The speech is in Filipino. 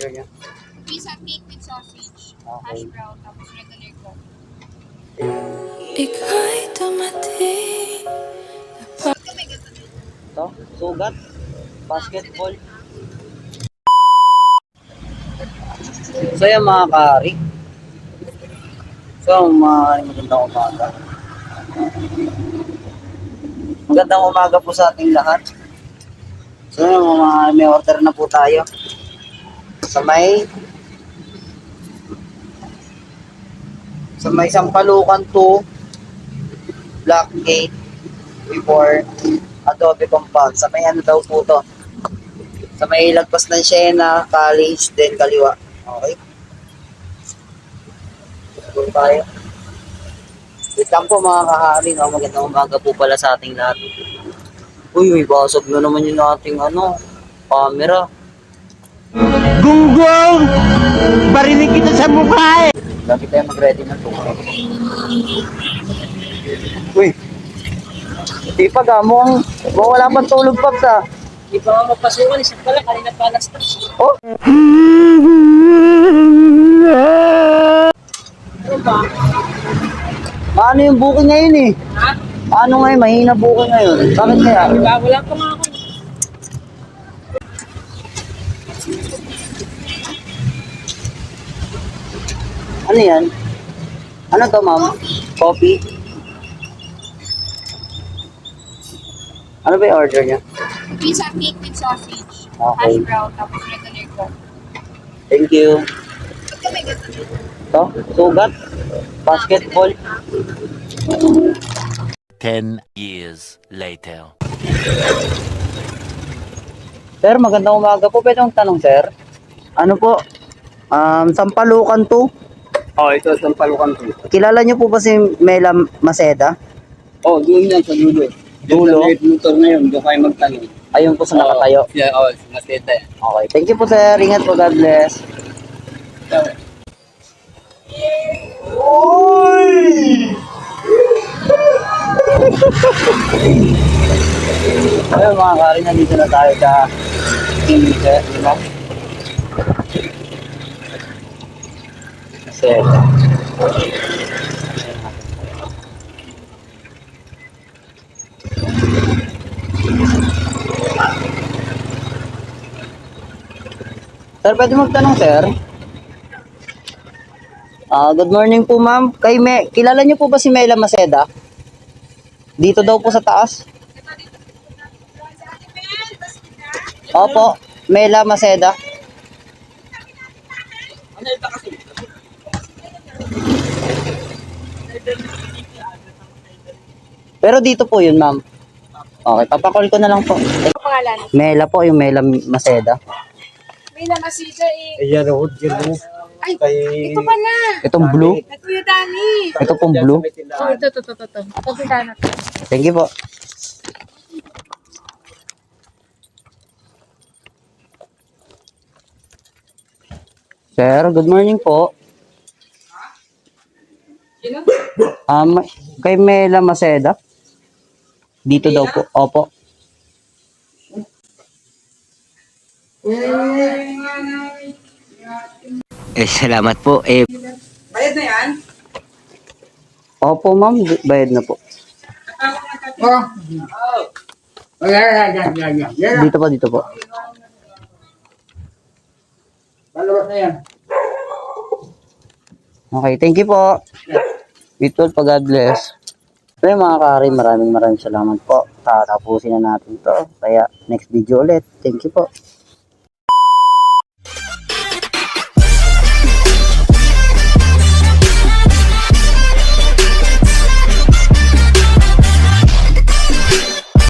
order niya? Pizza cake with sausage. Hash brown, tapos regular coke. Ika'y dumating. Ito, sugat, basketball. So yan mga kari. So magandang umaga. Magandang umaga po sa ating lahat. So may order na po tayo. Sa may Sampalucan 2 Black Gate before Adobe Compound. Sa may ano daw po to? Sa may lagpas ng Siena College, then kaliwa. Okay. Doon tayo. Wait lang po mga kahari, no? Magandang umaga po pala sa ating lahat. Uy, may basag na naman yung ating camera. Gunggong! Barinig kita sa mukha eh! Lagi tayo mag-ready na to. Uy! Di pa gamong. Wala pang tulog pa sa. Di pa ako mapasukan, isa pala, kanina pa alas 3. Oh! Ano ba? Paano yung booking ngayon eh? Ha? Paano ngayon? Mahina booking ngayon. Bakit kaya? Wala pa nga ako. Ano yan? Ano to ma'am? Coffee? Ano ba yung order niya? Pizza cake with sausage. Okay. Hash brown, tapos regular coke. Thank you. Ba't ka may ganun? Ito, sugat, basketball. 10 years later. Sir, magandang umaga po. Pwede akong tanong, sir? Ano po? Sampalucan 2? Oh, ito sa Sampalucan 2. Kilala niyo po ba si Mela Maceda? Oh, doon yan sa dulo. Dulo? Yung sa motor na yun, doon kayo magtanong. Ayun po sa nakatayo. Yeah, oh, maseta yan. Okay. Thank you po, sir. Ingat po. God bless. Ayun mga kari, nandito na tayo sa Inter, di ba? Sir. Sir, pwede magtanong, sir? Good morning po, ma'am. Kilala niyo po ba si Mela Maceda? Dito daw po sa taas. Opo, Mela Maceda. Pero dito po yun, ma'am. Okay, papakol ko na lang po. Ano pangalan? Mela po, yung Mela Maceda. May namasita eh. Ayan, oh, dyan. Ay, ito pala. Itong blue. At Kuya Dani. Ito pong blue. Oh, ito. Pagkita na to. Thank you po. Sir, good morning po. Kay Mela Maceda. Dito daw po. Opo. Salamat po. Bayad na yan? Opo, ma'am. Bayad na po. Dito po. Balot na yan. Okay, thank you po. Bitol pa, God bless. Okay mga kari, maraming salamat po. Tatapusin na natin to. Kaya next video ulit. Thank you po.